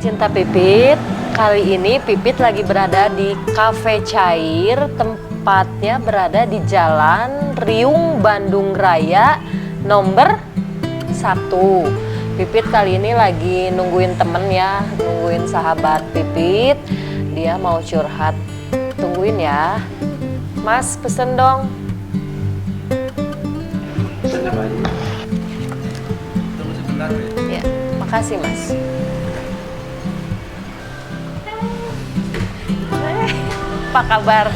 pecinta Pipit, kali ini Pipit lagi berada di Cafe Cair, tempatnya berada di Jalan Riung Bandung Raya nomor 1. Pipit kali ini lagi nungguin temen ya, nungguin sahabat Pipit, dia mau curhat. Tungguin ya. Mas, pesen dong. Pesen apa aja? Tunggu sebentar ya. Ya, makasih Mas. Apa kabar?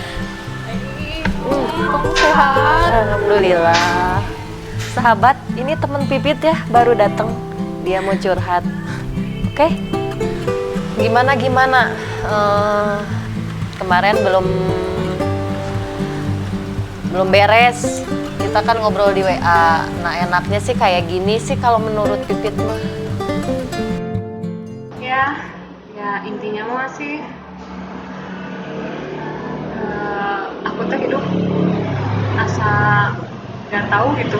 Kamu sehat? Alhamdulillah. Sahabat, ini temen Pipit ya, baru datang. Dia mau curhat. Oke? Gimana? Kemarin belum beres. Kita kan ngobrol di WA. Nah, enaknya sih kayak gini sih kalau menurut Pipit mah. Ya intinya mah sih aku tuh hidup asa gak tahu gitu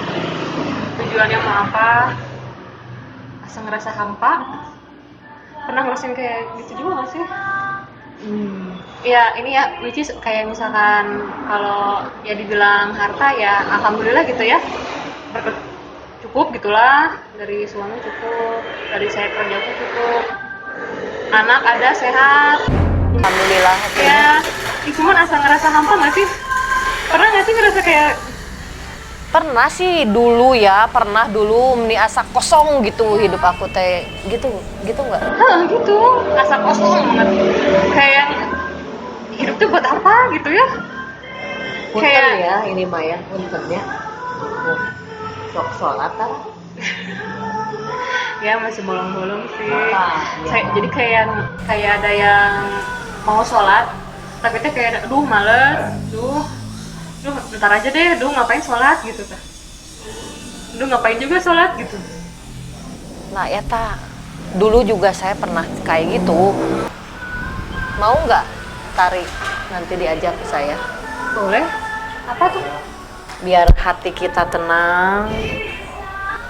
tujuannya mau apa, asa ngerasa hampa. Pernah ngerasain kayak gitu juga gak sih? Ya ini ya, which is kayak misalkan kalau ya dibilang harta ya alhamdulillah gitu ya, cukup gitulah, dari suami cukup, dari saya kerja pun cukup, anak ada sehat. Alhamdulillah. Ya, cuman asa ngerasa hampa nggak sih? Pernah nggak sih ngerasa kayak Pernah sih dulu ya, pernah dulu ini asa kosong gitu hidup aku teh. Gitu nggak? gitu, asa kosong banget. Kayak hidup tuh buat apa gitu ya? Punten ya, ini mah ya, puntennya. Sok sholat kan? Ya masih bolong-bolong sih. Ya. Jadi kayak ada yang mau sholat, tapi teh kayak aduh males, duh bentar aja deh, ngapain sholat gitu teh. Ngapain juga sholat gitu. Nah ya tak, dulu juga saya pernah kayak gitu. Mau nggak tarik nanti diajak ke saya? Boleh? Apa tuh? Biar hati kita tenang.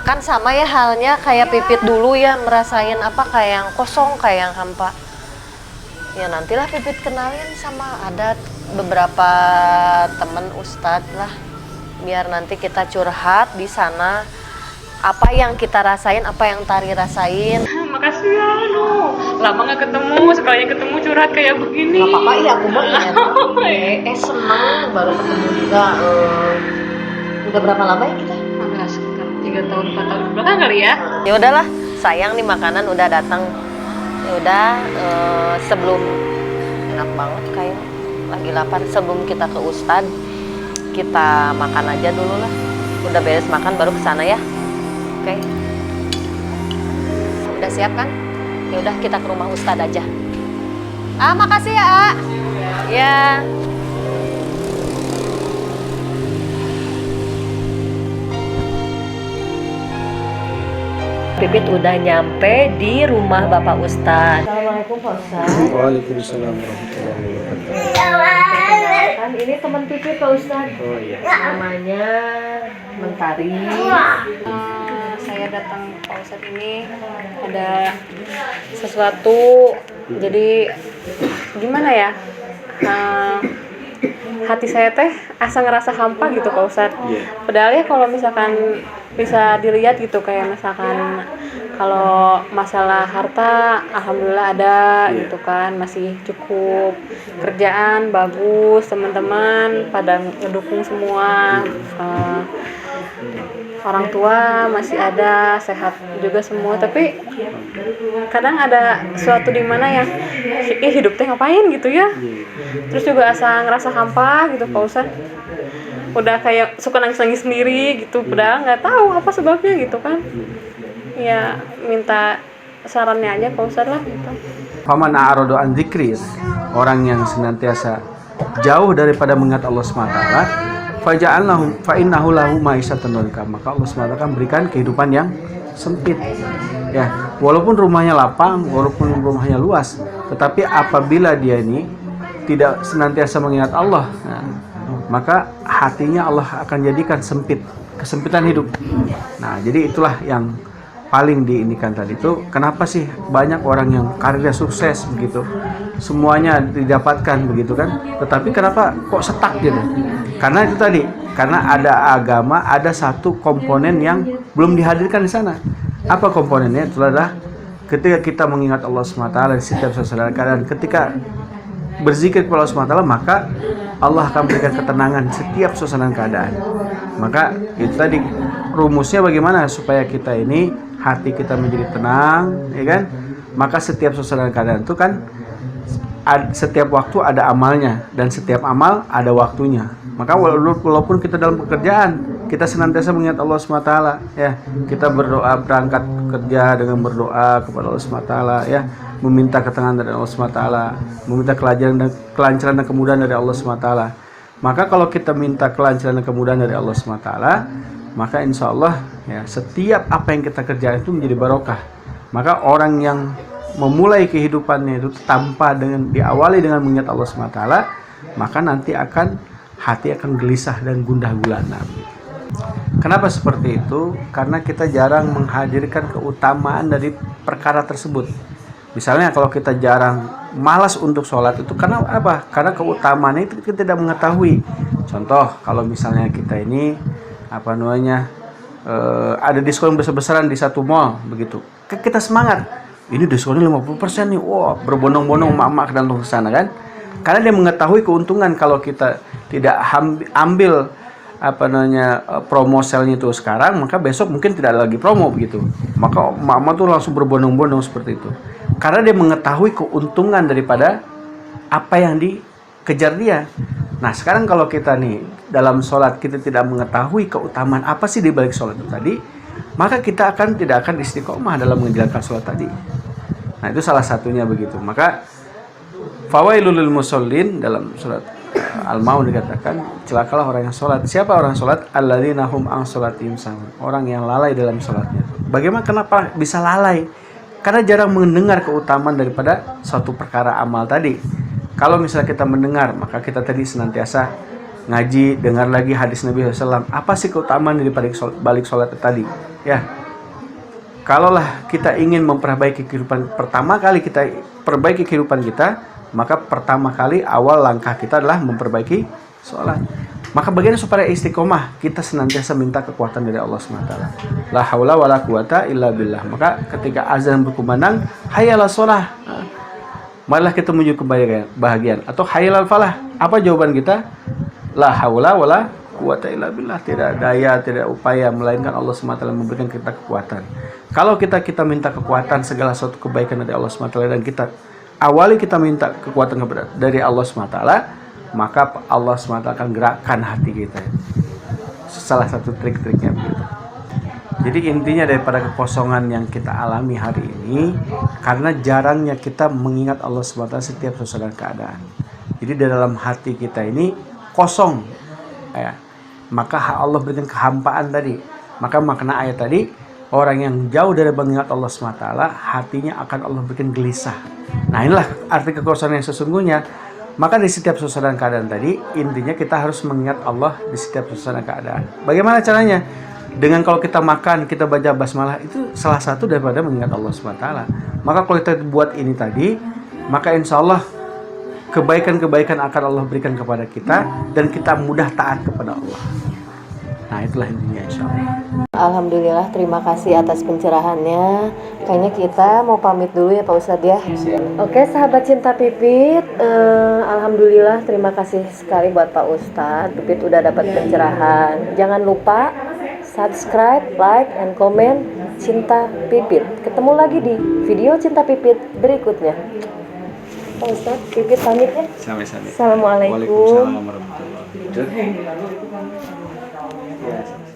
Kan sama ya halnya kayak Pipit dulu ya, merasain apa kayak yang kosong, kayak yang hampa. Ya nantilah Pipit kenalin sama ada beberapa temen ustadz lah, biar nanti kita curhat di sana apa yang kita rasain, apa yang Tari rasain. Makasih ya, lama nggak ketemu, sekalinya ketemu curhat kayak begini. Gak apa-apa, iya aku mah iya. Senang baru ketemu juga. Udah berapa lama ya kita? Agak sekitar 3 tahun 4 tahun belakang kali ya. Ya udahlah, sayang nih makanan udah datang. Ya udah, sebelum enak banget kayak lagi lapar, sebelum kita ke Ustadz kita makan aja dulu lah. Udah beres makan baru ke sana ya. Oke. Udah siap kan? Ya udah kita ke rumah Ustadz aja. Makasih ya, Ya. Pipit udah nyampe di rumah Bapak Ustadz. Assalamualaikum Pak Ustadz. Waalaikumsalam warahmatullahi wabarakatuh. Kan ini teman Pipit Pak Ustadz. Oh iya. Namanya Mentari. Saya datang Pak Ustadz ini ada sesuatu, jadi gimana ya, hati saya teh asa ngerasa hampa gitu Pak Ustadz. Padahal ya kalau misalkan bisa dilihat gitu, kayak misalkan kalau masalah harta alhamdulillah ada gitu kan, masih cukup, kerjaan bagus, teman-teman pada ngedukung semua, orang tua masih ada, sehat juga semua. Tapi kadang ada suatu di mana yang hidup teh ngapain gitu ya, terus juga asa ngerasa hampa gitu Pak Ustadz. Udah kayak suka nangis-nangis sendiri gitu, padahal nggak tahu apa sebabnya gitu kan. Ya minta sarannya aja Pak Ustadz lah gitu. Faman a'radu an dzikri, orang yang senantiasa jauh daripada mengingat Allah SWT, faja'alnahu fa innahu lahu ma'isyatan dhanka, maka Allah SWT akan berikan kehidupan yang sempit. Ya, walaupun rumahnya lapang, walaupun rumahnya luas, tetapi apabila dia ini tidak senantiasa mengingat Allah, maka hatinya Allah akan jadikan sempit, kesempitan hidup. Nah, jadi itulah yang paling diinikan tadi itu, kenapa sih banyak orang yang karirnya sukses begitu, semuanya didapatkan begitu kan, tetapi kenapa kok stuck gitu? Karena itu tadi, karena ada agama, ada satu komponen yang belum dihadirkan di sana. Apa komponennya? Itu adalah ketika kita mengingat Allah SWT di setiap suasana keadaan, ketika berzikir kepada Allah SWT, maka Allah akan berikan ketenangan setiap suasana keadaan. Maka itu tadi rumusnya bagaimana supaya kita ini hati kita menjadi tenang, ya kan? Maka setiap suasana keadaan itu kan setiap waktu ada amalnya dan setiap amal ada waktunya. Maka walaupun kita dalam pekerjaan, kita senantiasa mengingat Allah SWT, ya. Kita berdoa berangkat kerja dengan berdoa kepada Allah SWT, ya. Meminta ketenangan dari Allah SWT, meminta kelancaran dan kemudahan dari Allah SWT. Maka kalau kita minta kelancaran dan kemudahan dari Allah SWT, maka insya Allah, ya, setiap apa yang kita kerjakan itu menjadi barokah. Maka orang yang memulai kehidupannya itu tanpa diawali dengan mengingat Allah SWT, maka nanti hati akan gelisah dan gundah gulana. Kenapa seperti itu? Karena kita jarang menghadirkan keutamaan dari perkara tersebut. Misalnya kalau kita jarang malas untuk sholat itu karena apa? Karena keutamaannya itu kita tidak mengetahui. Contoh, kalau misalnya kita ini ada diskon besar-besaran di satu mall begitu, kita semangat, ini diskonnya 50% nih, wah, berbondong-bondong mak-mak dan ke sana kan, karena dia mengetahui keuntungan kalau kita tidak ambil promo sale-nya itu sekarang, maka besok mungkin tidak ada lagi promo begitu. Maka mak-mak tuh langsung berbondong-bondong seperti itu, karena dia mengetahui keuntungan daripada apa yang dikejar dia. Nah, sekarang kalau kita nih dalam sholat kita tidak mengetahui keutamaan apa sih di balik sholat itu tadi, maka kita tidak akan istiqomah dalam menjalankan sholat tadi. Nah, itu salah satunya begitu. Maka fawailul lil musallin dalam surat Al-Maun dikatakan, celakalah orang yang sholat. Siapa orang sholat? Alladzina hum an sholatihim sahun. Orang yang lalai dalam sholatnya. Bagaimana, kenapa bisa lalai? Karena jarang mendengar keutamaan daripada suatu perkara amal tadi. Kalau misalnya kita mendengar, maka kita tadi senantiasa ngaji, dengar lagi hadis Nabi SAW. Apa sih keutamaan dari balik sholat tadi? Ya, kalaulah kita ingin memperbaiki kehidupan, pertama kali kita perbaiki kehidupan kita, maka pertama kali awal langkah kita adalah memperbaiki sholat. Maka bagaimana supaya istiqomah? Kita senantiasa minta kekuatan dari Allah SWT. La haula wala quwata illa billah. Maka ketika azan berkumandang, hayyalah sholah, marilah kita menuju kebahagiaan. Atau hayyal falah. Apa jawaban kita? La haula wala quwata illa billah. Tidak daya, tidak upaya, melainkan Allah SWT memberikan kita kekuatan. Kalau kita minta kekuatan, segala suatu kebaikan dari Allah SWT, dan kita awali kita minta kekuatan dari Allah SWT, maka Allah SWT akan gerakkan hati kita. Salah satu trik-triknya begitu. Jadi intinya daripada kekosongan yang kita alami hari ini, karena jarangnya kita mengingat Allah SWT setiap suasana keadaan. Jadi di dalam hati kita ini kosong, ya. Maka Allah berikan kehampaan tadi. Maka makna ayat tadi, orang yang jauh dari mengingat Allah SWT, hatinya akan Allah berikan gelisah. Nah, inilah arti kekosongan yang sesungguhnya. Maka di setiap suasana keadaan tadi, intinya kita harus mengingat Allah di setiap suasana keadaan. Bagaimana caranya? Dengan kalau kita makan, kita baca basmalah, itu salah satu daripada mengingat Allah SWT. Maka kalau kita buat ini tadi, maka insya Allah kebaikan-kebaikan akan Allah berikan kepada kita, dan kita mudah taat kepada Allah. Nah, itulah intinya insya Allah. Alhamdulillah, terima kasih atas pencerahannya. Kayaknya kita mau pamit dulu ya Pak Ustadz ya. Oke, sahabat Cinta Pipit, alhamdulillah terima kasih sekali buat Pak Ustadz. Pipit udah dapat pencerahan. Jangan lupa subscribe, like, and comment Cinta Pipit. Ketemu lagi di video Cinta Pipit berikutnya. Pak Ustadz, Pipit pamit ya. Sama-sama. Assalamualaikum. Waalaikumsalam warahmatullahi wabarakatuh.